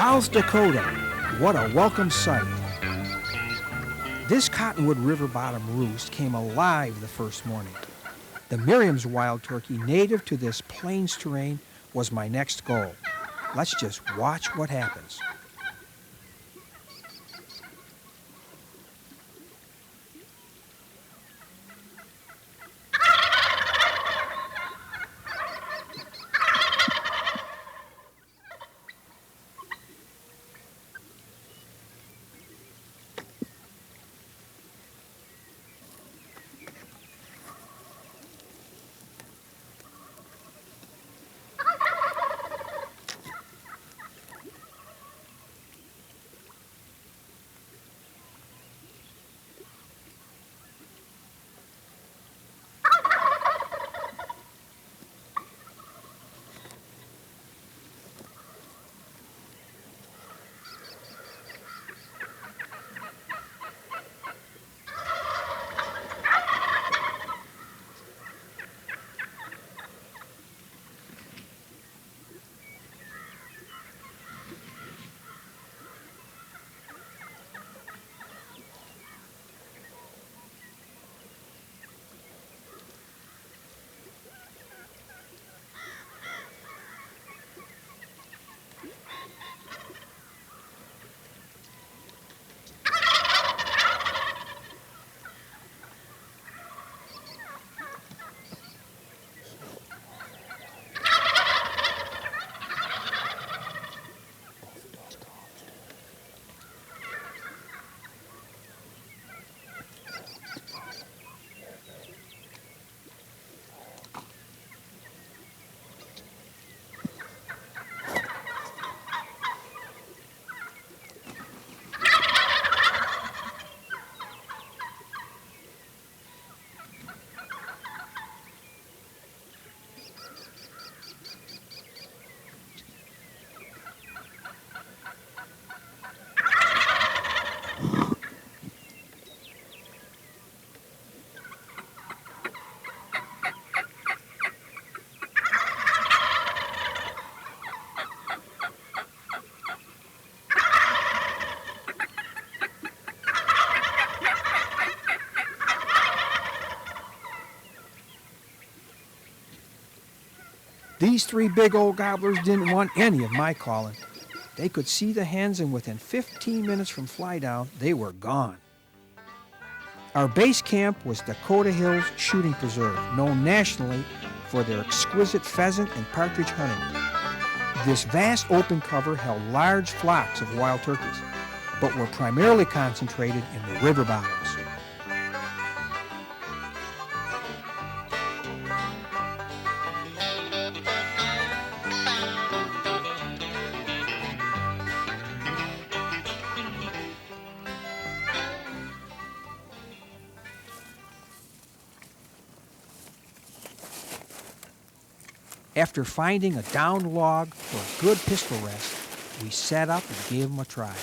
South Dakota, what a welcome sight. This Cottonwood River bottom roost came alive the first morning. The Merriam's wild turkey native to this plains terrain was my next goal. Let's just watch what happens. These three big old gobblers didn't want any of my calling. They could see the hens, and within 15 minutes from fly down, they were gone. Our base camp was Dakota Hills Shooting Preserve, known nationally for their exquisite pheasant and partridge hunting. This vast open cover held large flocks of wild turkeys, but were primarily concentrated in the river bottoms. After finding a downed log for a good pistol rest, we sat up and gave them a try.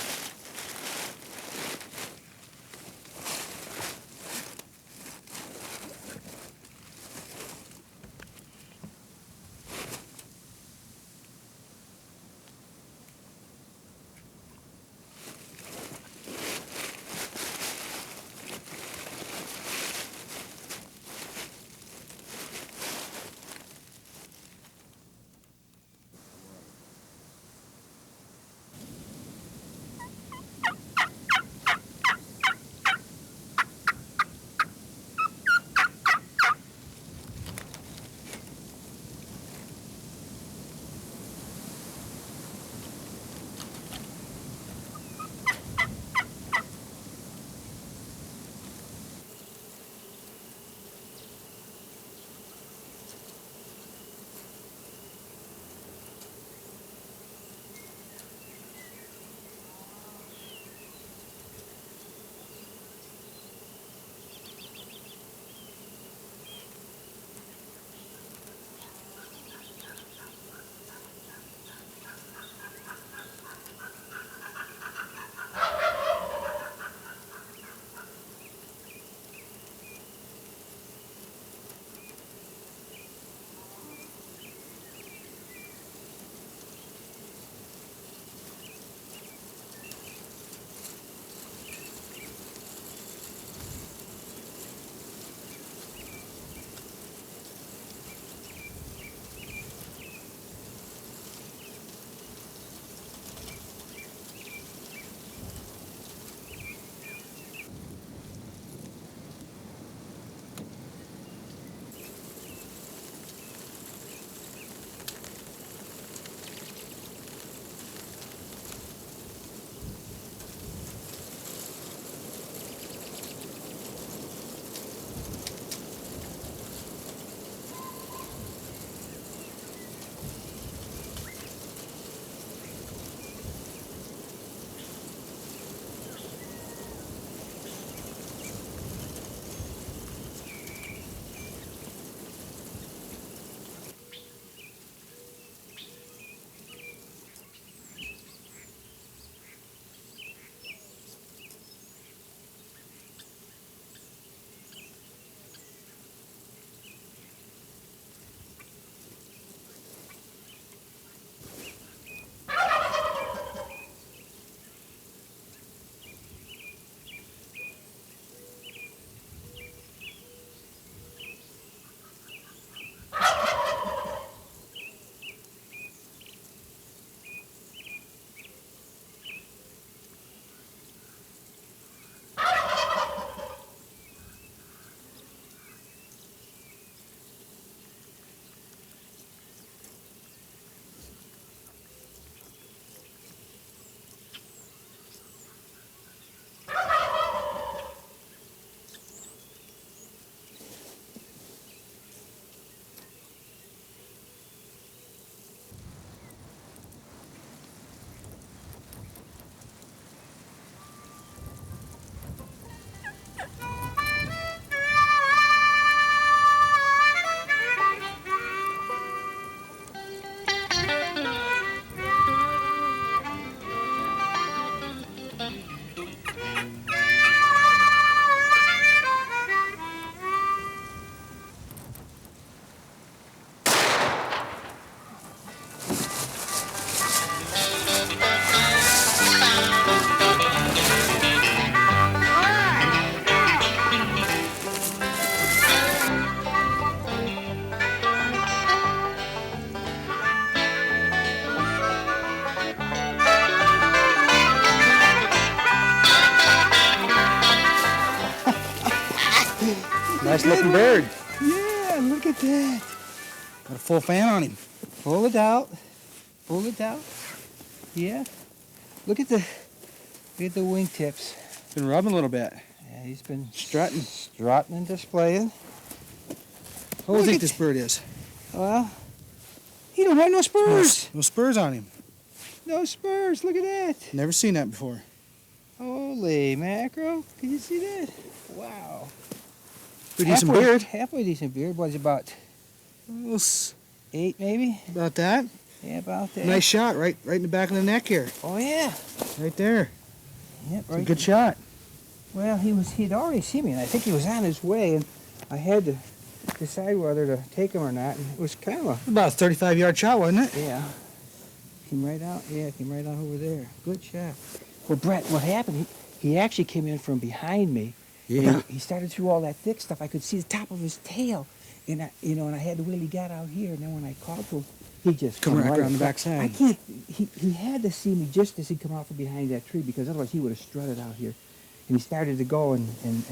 Nice looking bird. Yeah, look at that. Got a full fan on him. Pull it out. Pull it out. Yeah. Look at the wingtips. Been rubbing a little bit. Yeah, he's been Strutting. strutting and displaying. What do you think this bird is? Well, he don't have no spurs. No spurs on him. No spurs. Look at that. Never seen that before. Holy mackerel. Can you see that? Wow. Pretty decent beard. Halfway decent beard. Was about Well, 8 maybe? about that. Yeah, about that. Nice shot, right in the back of the neck here. Oh yeah. Right there. Yep, It's a right. good shot. Well, he'd already seen me, and I think he was on his way, and I had to decide whether to take him or not. And it was kind of About a 35-yard shot, wasn't it? yeah. Came right out. Yeah, came right out over there. Good shot. Well, Brett, what happened? He actually came in from behind me. And he started through all that thick stuff. I could see the top of his tail, and I had to wait till he got out here. And then when I called to him, he just Come right around the backside. I can't. He had to see me just as he come out from behind that tree, because otherwise he would have strutted out here. And he started to go, and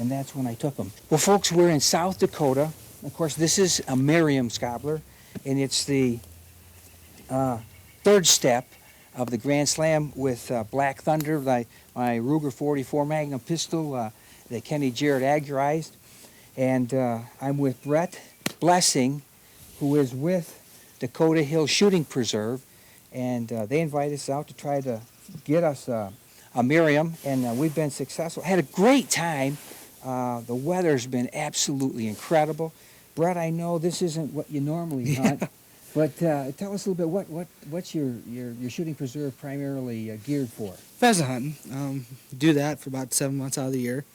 that's when I took him. Well, folks, we're in South Dakota. Of course, this is a Merriam gobbler, and it's the third step of the Grand Slam with Black Thunder, my Ruger 44 Magnum pistol that Kenny Jarrett agurized. And I'm with Brett Blessing, who is with Dakota Hill Shooting Preserve, and they invited us out to try to get us a Merriam, and we've been successful. Had a great time. The weather's been absolutely incredible. Brett, I know this isn't what you normally hunt, but tell us a little bit, what's your shooting preserve primarily geared for? Pheasant hunting. Do that for about 7 months out of the year.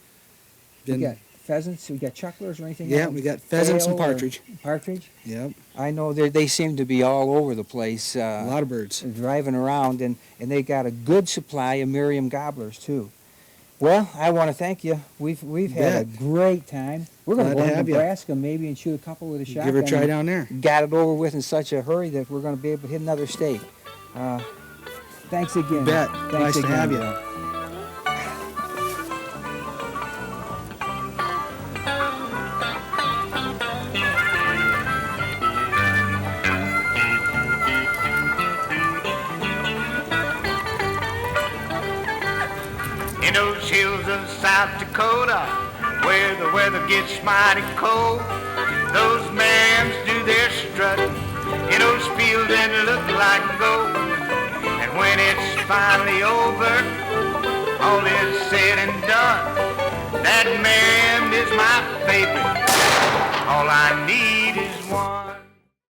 We got pheasants, we got chucklers or anything Yeah, else? we got pheasants and Quail or partridge. Partridge? Yep. I know they seem to be all over the place. A lot of birds. Driving around, and they got a good supply of Merriam gobblers too. Well, I want to thank you. We've had a great time. We're going to Glad go to to have you. Nebraska maybe and shoot a couple with a shotgun. Give it a try down there. Got it over with in such a hurry that we're going to be able to hit another state. Thanks again. You bet. Thanks Nice to again, have you. Bill. In those hills of South Dakota, where the weather gets mighty cold, those Merriams do their strutting in those fields that look like gold. And when it's finally over, all is said and done, that Merriam is my favorite. All I need is one.